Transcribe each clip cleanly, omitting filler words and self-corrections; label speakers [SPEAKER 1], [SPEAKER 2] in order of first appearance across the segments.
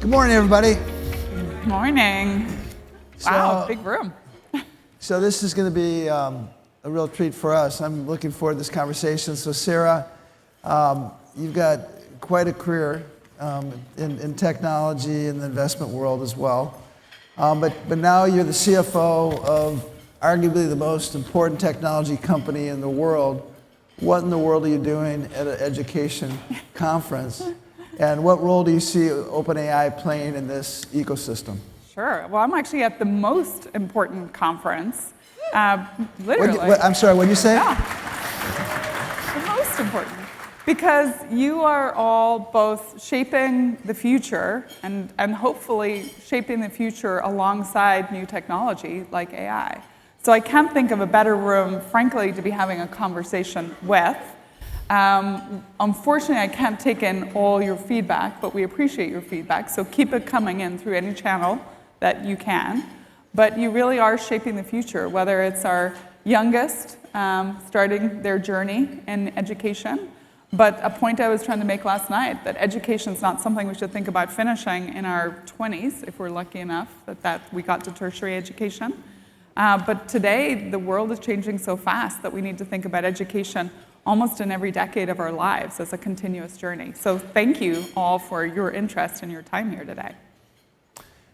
[SPEAKER 1] Good morning, everybody.
[SPEAKER 2] Morning. Wow, big room.
[SPEAKER 1] So this is going to be a real treat for us. I'm looking forward to this conversation. So Sarah, you've got quite a career in technology and the investment world as well. But now you're the CFO of arguably the most important technology company in the world. What in the world are you doing at an education conference? And what role do you see OpenAI playing in this ecosystem?
[SPEAKER 2] Sure. Well, I'm actually at the most important conference, literally.
[SPEAKER 1] I'm sorry, what did you say?
[SPEAKER 2] Yeah. The most important. Because you are all both shaping the future and hopefully shaping the future alongside new technology like AI. So I can't think of a better room, frankly, to be having a conversation with. Unfortunately, I can't take in all your feedback, but we appreciate your feedback. So keep it coming in through any channel that you can. But you really are shaping the future, whether it's our youngest starting their journey in education. But a point I was trying to make last night, that education is not something we should think about finishing in our 20s, if we're lucky enough that we got to tertiary education. But today, the world is changing so fast that we need to think about education almost in every decade of our lives as a continuous journey. So thank you all for your interest and your time here today.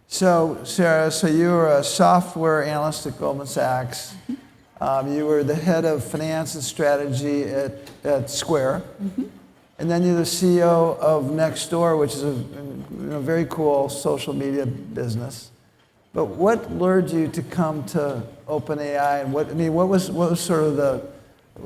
[SPEAKER 1] So Sarah, you were a software analyst at Goldman Sachs. Mm-hmm. You were the head of finance and strategy at Square. Mm-hmm. And then you're the CEO of Nextdoor, which is a very cool social media business. But what lured you to come to OpenAI, and what was sort of the,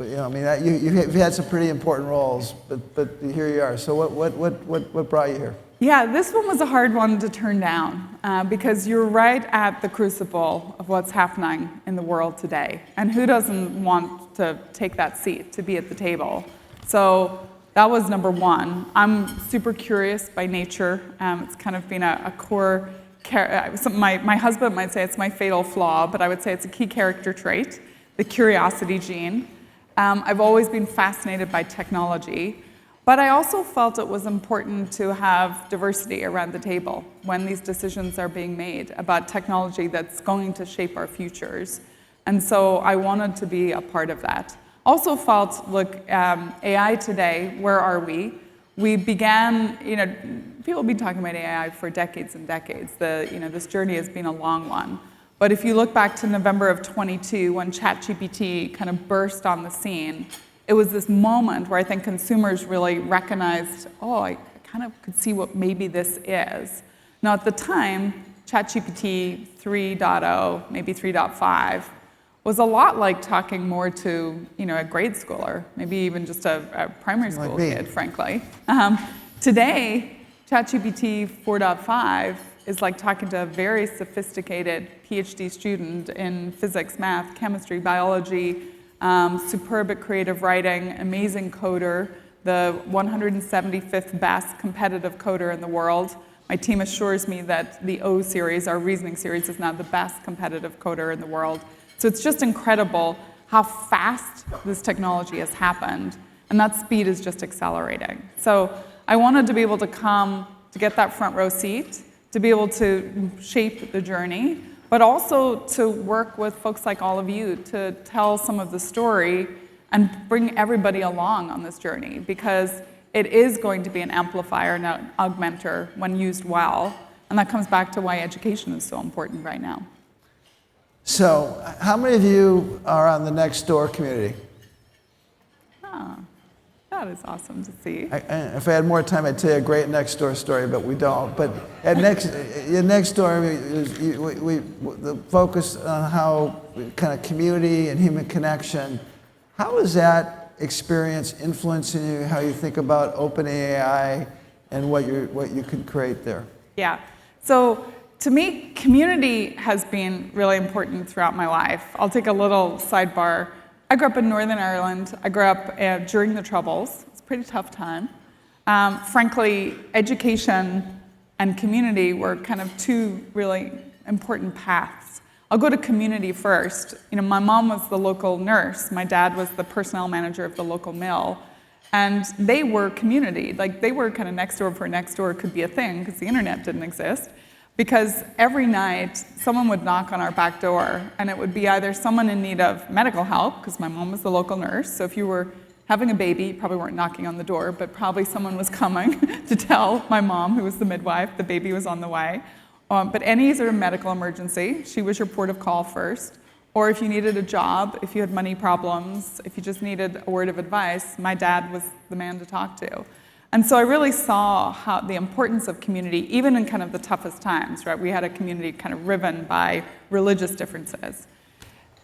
[SPEAKER 1] you've had some pretty important roles, but here you are. So what brought you here?
[SPEAKER 2] Yeah, this one was a hard one to turn down because you're right at the crucible of what's happening in the world today. And who doesn't want to take that seat, to be at the table? So that was number one. I'm super curious by nature. It's kind of been a core, my husband might say it's my fatal flaw, but I would say it's a key character trait, the curiosity gene. I've always been fascinated by technology, but I also felt it was important to have diversity around the table when these decisions are being made about technology that's going to shape our futures. And so I wanted to be a part of that. Also felt, look, AI today, where are we? We began, people have been talking about AI for decades and decades. This journey has been a long one. But if you look back to November of 22, when ChatGPT kind of burst on the scene, it was this moment where I think consumers really recognized, I kind of could see what maybe this is. Now at the time, ChatGPT 3.0, maybe 3.5, was a lot like talking more to a grade schooler, maybe even just a primary school kid, frankly. Today, ChatGPT 4.5 is like talking to a very sophisticated PhD student in physics, math, chemistry, biology, superb at creative writing, amazing coder, the 175th best competitive coder in the world. My team assures me that the O series, our reasoning series, is now the best competitive coder in the world. So it's just incredible how fast this technology has happened, and that speed is just accelerating. So I wanted to be able to come to get that front row seat, to be able to shape the journey, but also to work with folks like all of you to tell some of the story and bring everybody along on this journey, because it is going to be an amplifier and an augmenter when used well, and that comes back to why education is so important right now.
[SPEAKER 1] So how many of you are on the Nextdoor community?
[SPEAKER 2] That is awesome to see.
[SPEAKER 1] If I had more time, I'd tell you a great Nextdoor story, but we don't. But at Nextdoor, the focus on how kind of community and human connection, how is that experience influencing you, how you think about OpenAI and what you can create there?
[SPEAKER 2] Yeah. So to me, community has been really important throughout my life. I'll take a little sidebar. I grew up in Northern Ireland. I grew up during the Troubles. It's a pretty tough time. Frankly, education and community were kind of two really important paths. I'll go to community first. My mom was the local nurse. My dad was the personnel manager of the local mill. And they were community. Like, they were kind of next door before next door could be a thing, because the internet didn't exist. Because every night, someone would knock on our back door, and it would be either someone in need of medical help, because my mom was the local nurse, so if you were having a baby, you probably weren't knocking on the door, but probably someone was coming to tell my mom, who was the midwife, the baby was on the way. But any sort of medical emergency, she was your port of call first. Or if you needed a job, if you had money problems, if you just needed a word of advice, my dad was the man to talk to. And so I really saw how the importance of community, even in kind of the toughest times, right? We had a community kind of riven by religious differences.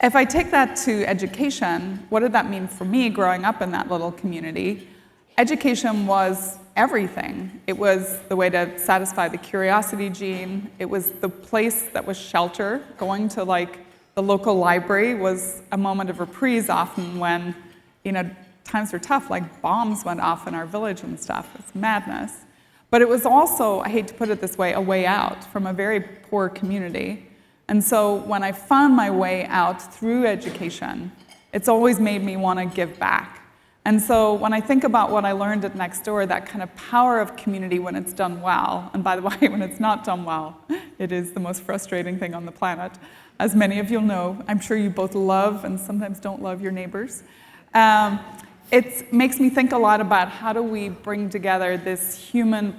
[SPEAKER 2] If I take that to education, what did that mean for me growing up in that little community? Education was everything. It was the way to satisfy the curiosity gene. It was the place that was shelter. Going to like the local library was a moment of reprise often when, times were tough, like bombs went off in our village and stuff. It's madness. But it was also, I hate to put it this way, a way out from a very poor community. And so when I found my way out through education, it's always made me want to give back. And so when I think about what I learned at Nextdoor, that kind of power of community when it's done well, and by the way, when it's not done well, it is the most frustrating thing on the planet. As many of you'll know, I'm sure you both love and sometimes don't love your neighbors. It makes me think a lot about how do we bring together this human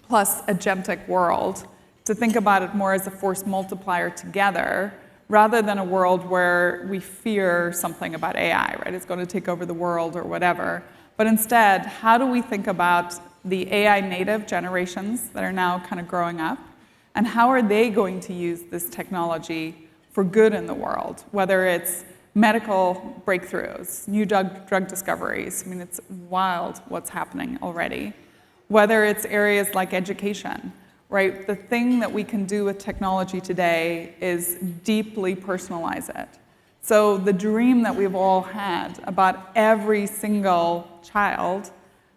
[SPEAKER 2] plus agentic world to think about it more as a force multiplier together, rather than a world where we fear something about AI, right? It's going to take over the world or whatever. But instead, how do we think about the AI native generations that are now kind of growing up, and how are they going to use this technology for good in the world, whether it's medical breakthroughs, new drug discoveries. I mean, it's wild what's happening already. Whether it's areas like education, right? The thing that we can do with technology today is deeply personalize it. So the dream that we've all had about every single child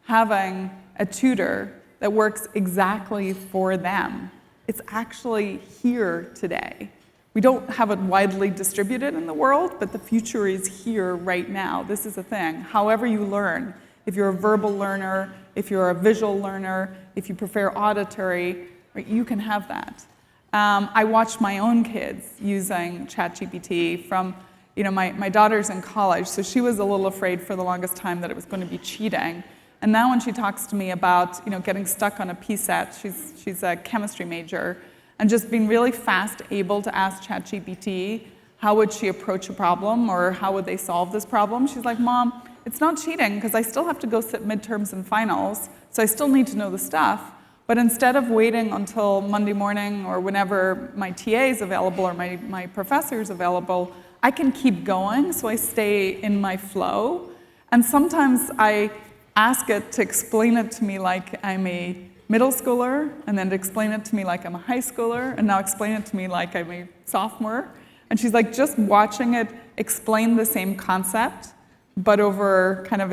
[SPEAKER 2] having a tutor that works exactly for them, it's actually here today. We don't have it widely distributed in the world, but the future is here right now. This is a thing. However you learn, if you're a verbal learner, if you're a visual learner, if you prefer auditory, right, you can have that. I watched my own kids using ChatGPT from, my daughter's in college, so she was a little afraid for the longest time that it was going to be cheating. And now when she talks to me about, getting stuck on a PSET, she's a chemistry major, and just being really fast able to ask ChatGPT, how would she approach a problem, or how would they solve this problem? She's like, Mom, it's not cheating, because I still have to go sit midterms and finals, so I still need to know the stuff. But instead of waiting until Monday morning or whenever my TA is available or my professor is available, I can keep going, so I stay in my flow. And sometimes I ask it to explain it to me like I'm a middle schooler, and then to explain it to me like I'm a high schooler, and now explain it to me like I'm a sophomore. And she's like, just watching it explain the same concept, but over kind of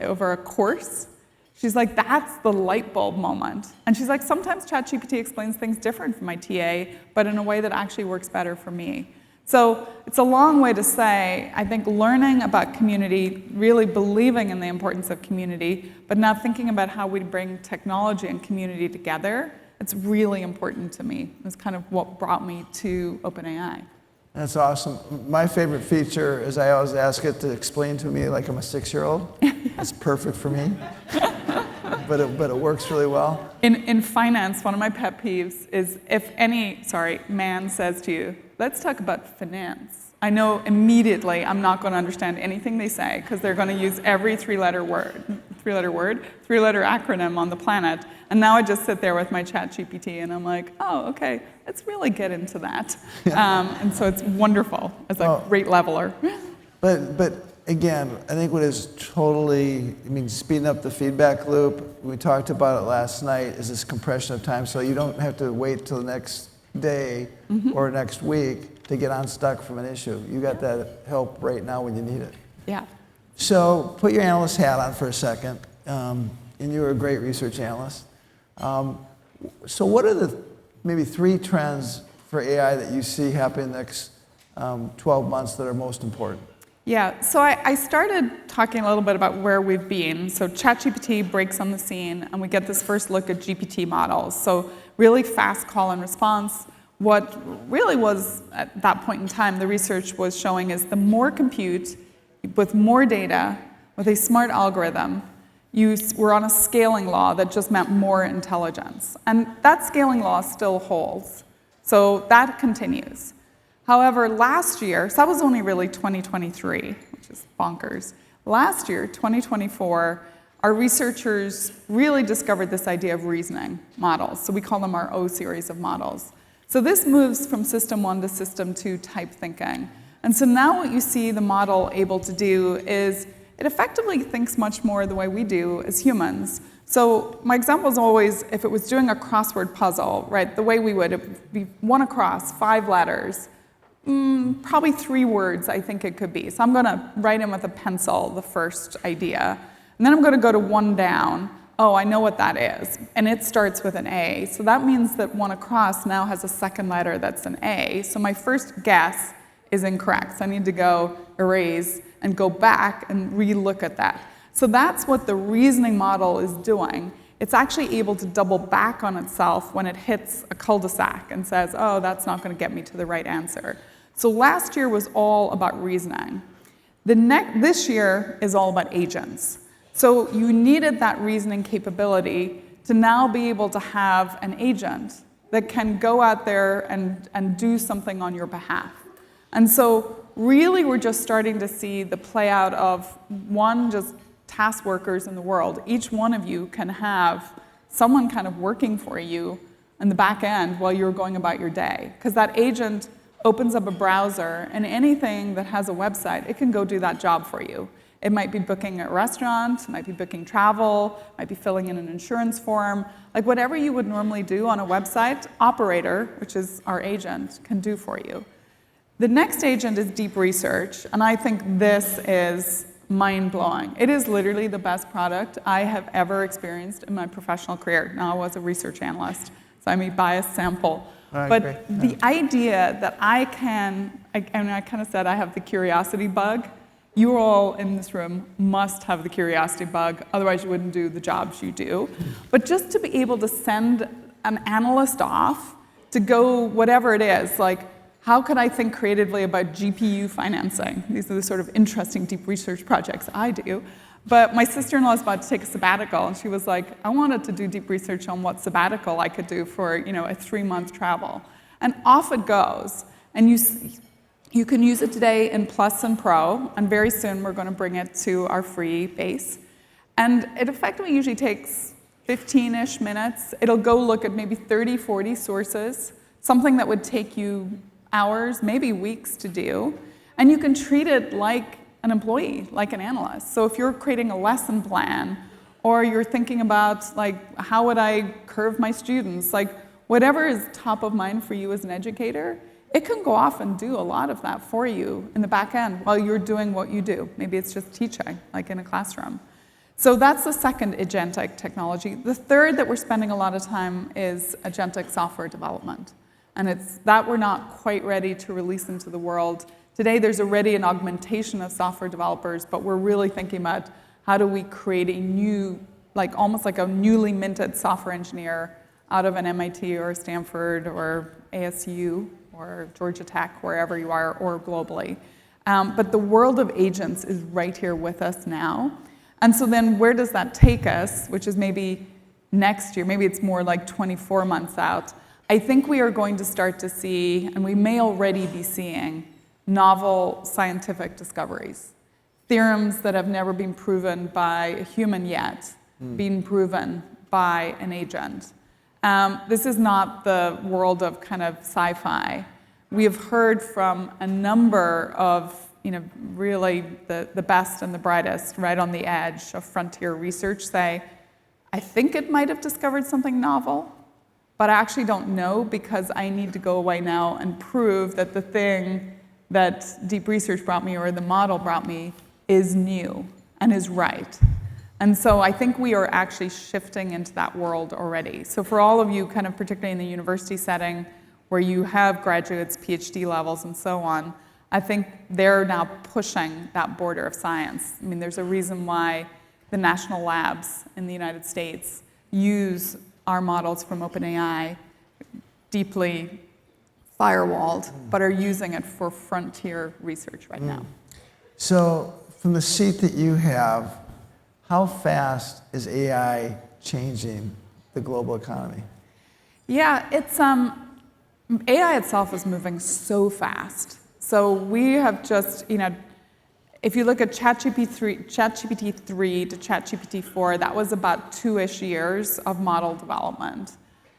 [SPEAKER 2] over a course. She's like, that's the light bulb moment. And she's like, sometimes ChatGPT explains things different from my TA, but in a way that actually works better for me. So it's a long way to say, I think learning about community, really believing in the importance of community, but now thinking about how we bring technology and community together, it's really important to me. It's kind of what brought me to OpenAI.
[SPEAKER 1] That's awesome. My favorite feature is I always ask it to explain to me like I'm a 6-year-old. That's perfect for me. But it works really well.
[SPEAKER 2] In finance, one of my pet peeves is if any, man says to you, let's talk about finance. I know immediately I'm not going to understand anything they say, because they're going to use every three-letter acronym on the planet. And now I just sit there with my ChatGPT and I'm like, oh, okay, let's really get into that. And so it's wonderful as a great leveler.
[SPEAKER 1] But again, I think what is totally, speeding up the feedback loop, we talked about it last night, is this compression of time, so you don't have to wait till the next day or next week to get unstuck from an issue. You got that help right now when you need it.
[SPEAKER 2] Yeah.
[SPEAKER 1] So put your analyst hat on for a second, and you're a great research analyst. So what are the maybe 3 trends for AI that you see happening next 12 months that are most important?
[SPEAKER 2] Yeah, so I started talking a little bit about where we've been. So ChatGPT breaks on the scene, and we get this first look at GPT models. So really fast call and response. What really was, at that point in time, the research was showing is the more compute, with more data, with a smart algorithm, you were on a scaling law that just meant more intelligence. And that scaling law still holds. So that continues. However, last year, so that was only really 2023, which is bonkers. Last year, 2024, our researchers really discovered this idea of reasoning models. So we call them our O series of models. So this moves from system 1 to system 2 type thinking. And so now what you see the model able to do is it effectively thinks much more the way we do as humans. So my example is always if it was doing a crossword puzzle, right, the way we would, it would be one across, 5 letters, probably 3 words I think it could be. So I'm going to write in with a pencil the first idea. And then I'm going to go to 1 down. Oh, I know what that is. And it starts with an A. So that means that 1 across now has a second letter that's an A. So my first guess is incorrect. So I need to go erase and go back and re-look at that. So that's what the reasoning model is doing. It's actually able to double back on itself when it hits a cul-de-sac and says, oh, that's not going to get me to the right answer. So last year was all about reasoning. This year is all about agents. So you needed that reasoning capability to now be able to have an agent that can go out there and do something on your behalf. And so really we're just starting to see the play out of one, just task workers in the world. Each one of you can have someone kind of working for you in the back end while you're going about your day. Because that agent opens up a browser, and anything that has a website, it can go do that job for you. It might be booking a restaurant, it might be booking travel, it might be filling in an insurance form. Like whatever you would normally do on a website, Operator, which is our agent, can do for you. The next agent is deep research, and I think this is mind-blowing. It is literally the best product I have ever experienced in my professional career. Now, I was a research analyst, so I'm a biased sample. But the idea that I kind of said I have the curiosity bug. You all in this room must have the curiosity bug, otherwise you wouldn't do the jobs you do. But just to be able to send an analyst off to go whatever it is, like how could I think creatively about GPU financing? These are the sort of interesting deep research projects I do. But my sister-in-law is about to take a sabbatical, and she was like, I wanted to do deep research on what sabbatical I could do for a 3-month travel. And off it goes. And you can use it today in Plus and Pro, and very soon we're going to bring it to our free base. And it effectively usually takes 15-ish minutes. It'll go look at maybe 30, 40 sources, something that would take you hours, maybe weeks to do. And you can treat it like an employee, like an analyst. So if you're creating a lesson plan, or you're thinking about, like, how would I curve my students, like, whatever is top of mind for you as an educator, it can go off and do a lot of that for you in the back end while you're doing what you do. Maybe it's just teaching, like in a classroom. So that's the second agentic technology. The third that we're spending a lot of time is agentic software development. And it's that we're not quite ready to release into the world. Today, there's already an augmentation of software developers, but we're really thinking about how do we create a new, like almost like a newly minted software engineer out of an MIT or Stanford or ASU or Georgia Tech, wherever you are, or globally. But the world of agents is right here with us now. And so then where does that take us, which is maybe next year, maybe it's more like 24 months out. I think we are going to start to see, and we may already be seeing, novel scientific discoveries. Theorems that have never been proven by a human yet, being proven by an agent. This is not the world of kind of sci-fi. We have heard from a number of, really the best and the brightest right on the edge of frontier research say, I think it might have discovered something novel, but I actually don't know because I need to go away now and prove that the thing that deep research brought me or the model brought me is new and is right. And so I think we are actually shifting into that world already. So for all of you, kind of particularly in the university setting, where you have graduates, PhD levels, and so on, I think they're now pushing that border of science. I mean, there's a reason why the national labs in the United States use our models from OpenAI, deeply firewalled, but are using it for frontier research right now.
[SPEAKER 1] So from the seat that you have, how fast is AI changing the global economy?
[SPEAKER 2] Yeah, it's AI itself is moving so fast. So we have just, if you look at ChatGPT 3 to ChatGPT 4, that was about 2-ish years of model development.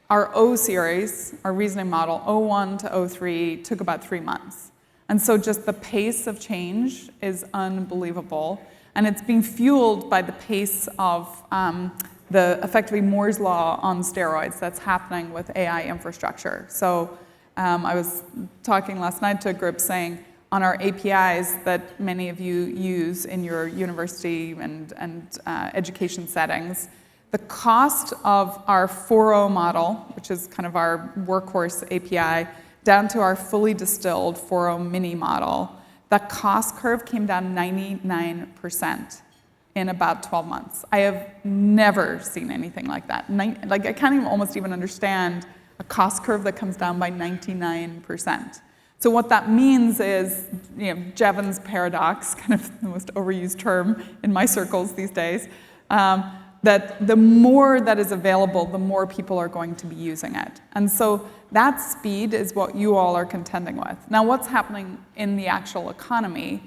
[SPEAKER 2] Our O series, our reasoning model, O1 to O3, took about 3 months. And so just the pace of change is unbelievable. And it's being fueled by the pace of the effectively Moore's law on steroids that's happening with AI infrastructure. So I was talking last night to a group saying on our APIs that many of you use in your university and education settings, the cost of our 4.0 model, which is kind of our workhorse API, down to our fully distilled 4.0 mini model, that cost curve came down 99% in about 12 months. I have never seen anything like that. I can't even almost even understand a cost curve that comes down by 99%. So what that means is, Jevons paradox, kind of the most overused term in my circles these days, that the more that is available, the more people are going to be using it. And so that speed is what you all are contending with. Now, what's happening in the actual economy?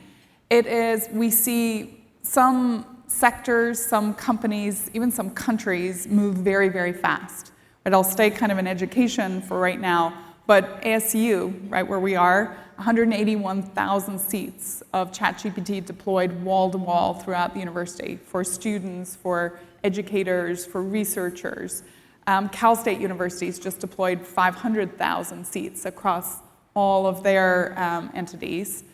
[SPEAKER 2] It is, we see some sectors, some companies, even some countries move very, very fast. I'll stay kind of in education for right now, but ASU, right where we are, 181,000 seats of ChatGPT deployed wall to wall throughout the university for students, for educators, for researchers. Cal State University's just deployed 500,000 seats across all of their entities.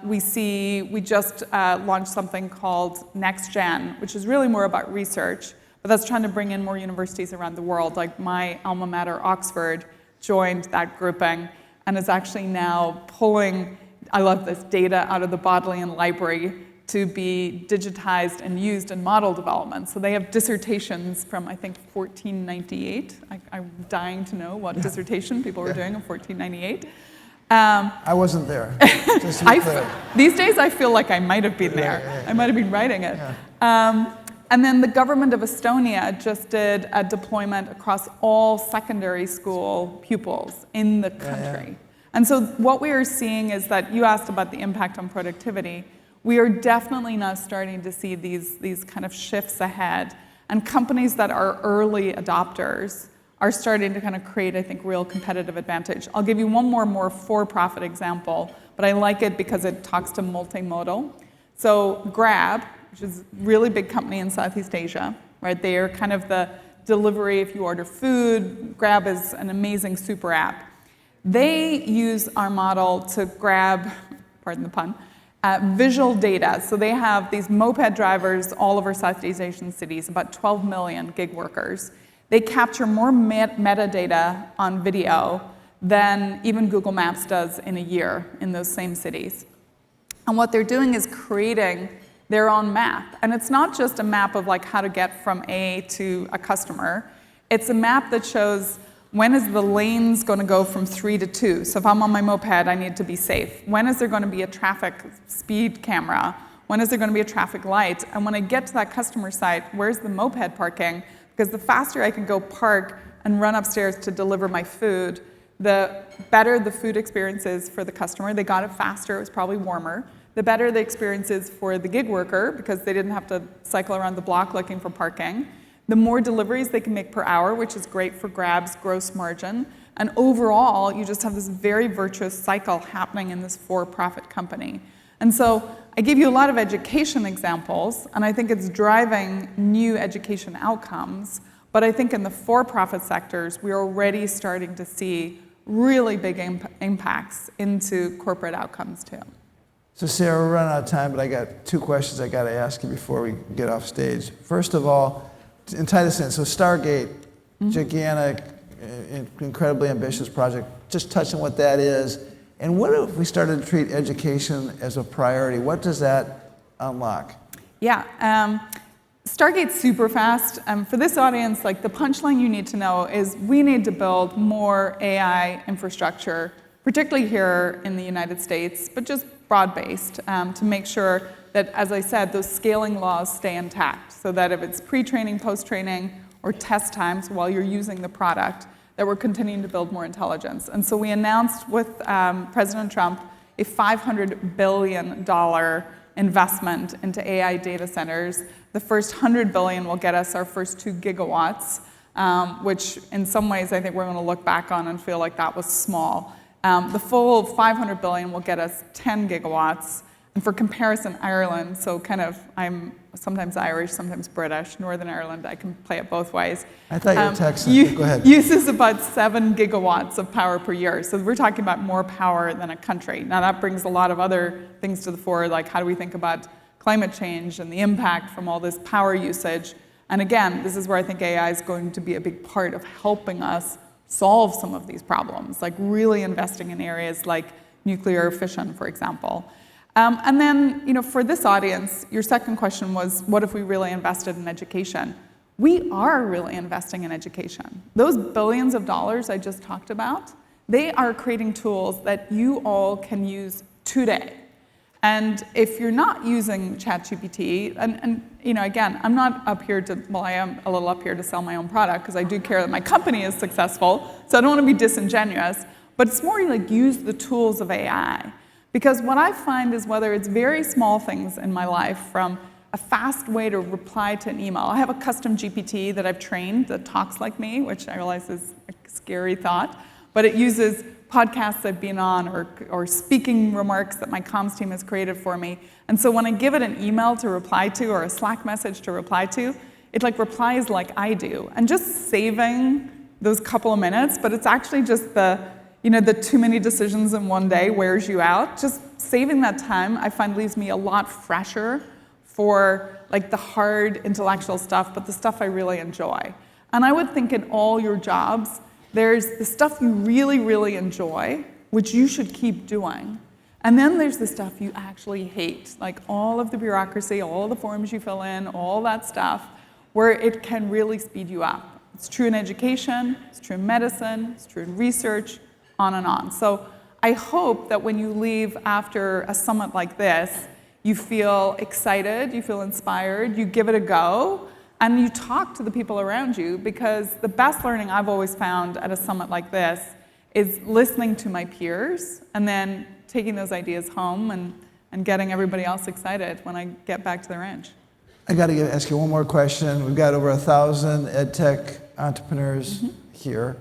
[SPEAKER 2] We just launched something called Next Gen, which is really more about research, but that's trying to bring in more universities around the world. Like my alma mater, Oxford, joined that grouping and is actually now pulling, I love this, data out of the Bodleian Library to be digitized and used in model development. So they have dissertations from, I think, 1498. I'm dying to know what dissertation people were doing in 1498.
[SPEAKER 1] I wasn't there, just to be clear.
[SPEAKER 2] These days I feel like I might have been there.
[SPEAKER 1] Yeah.
[SPEAKER 2] I might have been writing it.
[SPEAKER 1] Yeah.
[SPEAKER 2] And then the government of Estonia just did a deployment across all secondary school pupils in the country.
[SPEAKER 1] Yeah.
[SPEAKER 2] And so what we are seeing is that you asked about the impact on productivity. We are definitely now starting to see these kind of shifts ahead. And companies that are early adopters are starting to kind of create, I think, real competitive advantage. I'll give you one more for-profit example, but I like it because it talks to multimodal. So Grab, which is a really big company in Southeast Asia, right? They are kind of the delivery if you order food. Grab is an amazing super app. They use our model to grab, pardon the pun, visual data. So they have these moped drivers all over Southeast Asian cities, about 12 million gig workers. They capture more metadata on video than even Google Maps does in a year in those same cities. And what they're doing is creating their own map. And it's not just a map of like how to get from A to a customer. It's a map that shows when is the lanes going to go from 3 to 2. So if I'm on my moped, I need to be safe. When is there going to be a traffic speed camera? When is there going to be a traffic light? And when I get to that customer site, where's the moped parking? Because the faster I can go park and run upstairs to deliver my food, the better the food experience is for the customer. They got it faster, it was probably warmer. The better the experience is for the gig worker because they didn't have to cycle around the block looking for parking. The more deliveries they can make per hour, which is great for Grab's gross margin. And overall, you just have this very virtuous cycle happening in this for-profit company. And so I give you a lot of education examples, and I think it's driving new education outcomes. But I think in the for-profit sectors, we're already starting to see really big impacts into corporate outcomes too.
[SPEAKER 1] So Sarah, we're running out of time, but I got 2 questions I got to ask you before we get off stage. First of all, and tie this in, so Stargate, gigantic, incredibly ambitious project. Just touch on what that is And what if we started to treat education as a priority? What does that unlock?
[SPEAKER 2] Yeah, Stargate's super fast. For this audience, like the punchline you need to know is we need to build more AI infrastructure, particularly here in the United States, but just broad-based, to make sure that, as I said, those scaling laws stay intact, so that if it's pre-training, post-training, or test times while you're using the product, that we're continuing to build more intelligence. And so we announced with President Trump a $500 billion investment into AI data centers. The first $100 billion will get us our first 2 gigawatts, which in some ways I think we're going to look back on and feel like that was small. The full $500 billion will get us 10 gigawatts. And for comparison, Ireland, so kind of I'm sometimes Irish, sometimes British, Northern Ireland, I can play it both ways.
[SPEAKER 1] I thought you were Texan. Go ahead.
[SPEAKER 2] Uses about 7 gigawatts of power per year. So we're talking about more power than a country. Now that brings a lot of other things to the fore, like how do we think about climate change and the impact from all this power usage. And again, this is where I think AI is going to be a big part of helping us solve some of these problems, like really investing in areas like nuclear fission, for example. And then, for this audience, your second question was, what if we really invested in education? We are really investing in education. Those billions of dollars I just talked about, they are creating tools that you all can use today. And if you're not using ChatGPT, and again, I'm not up here to, well, I am a little up here to sell my own product because I do care that my company is successful, so I don't want to be disingenuous, but it's more like use the tools of AI. Because what I find is whether it's very small things in my life, from a fast way to reply to an email. I have a custom GPT that I've trained that talks like me, which I realize is a scary thought, but it uses podcasts I've been on or speaking remarks that my comms team has created for me. And so when I give it an email to reply to or a Slack message to reply to, it like replies like I do. And just saving those couple of minutes, but it's actually just the too many decisions in one day wears you out. Just saving that time, I find, leaves me a lot fresher for like the hard intellectual stuff, but the stuff I really enjoy. And I would think in all your jobs, there's the stuff you really, really enjoy, which you should keep doing. And then there's the stuff you actually hate, like all of the bureaucracy, all the forms you fill in, all that stuff, where it can really speed you up. It's true in education, it's true in medicine, it's true in research, on and on. So I hope that when you leave after a summit like this, you feel excited, you feel inspired, you give it a go, and you talk to the people around you, because the best learning I've always found at a summit like this is listening to my peers and then taking those ideas home and getting everybody else excited when I get back to the ranch.
[SPEAKER 1] I got to ask you one more question. We've got over 1,000 ed tech entrepreneurs here.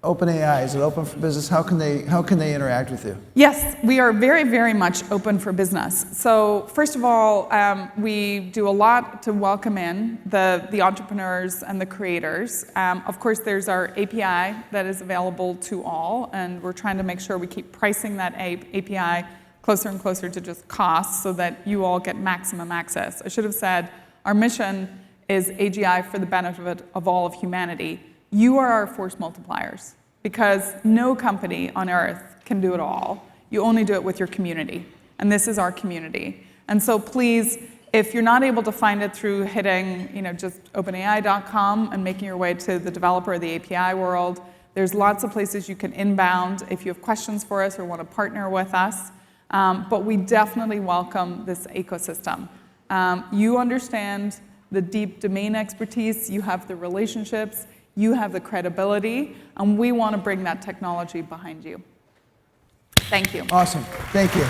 [SPEAKER 1] OpenAI, is it open for business? How can they interact with you?
[SPEAKER 2] Yes, we are very, very much open for business. So first of all, we do a lot to welcome in the entrepreneurs and the creators. Of course, there's our API that is available to all, and we're trying to make sure we keep pricing that API closer and closer to just cost so that you all get maximum access. I should have said our mission is AGI for the benefit of all of humanity. You are our force multipliers, because no company on earth can do it all. You only do it with your community, and this is our community. And so please, if you're not able to find it through hitting just openai.com and making your way to the developer of the API world, there's lots of places you can inbound if you have questions for us or want to partner with us. But we definitely welcome this ecosystem. You understand the deep domain expertise, you have the relationships, you have the credibility, and we want to bring that technology behind you. Thank you.
[SPEAKER 1] Awesome. Thank you.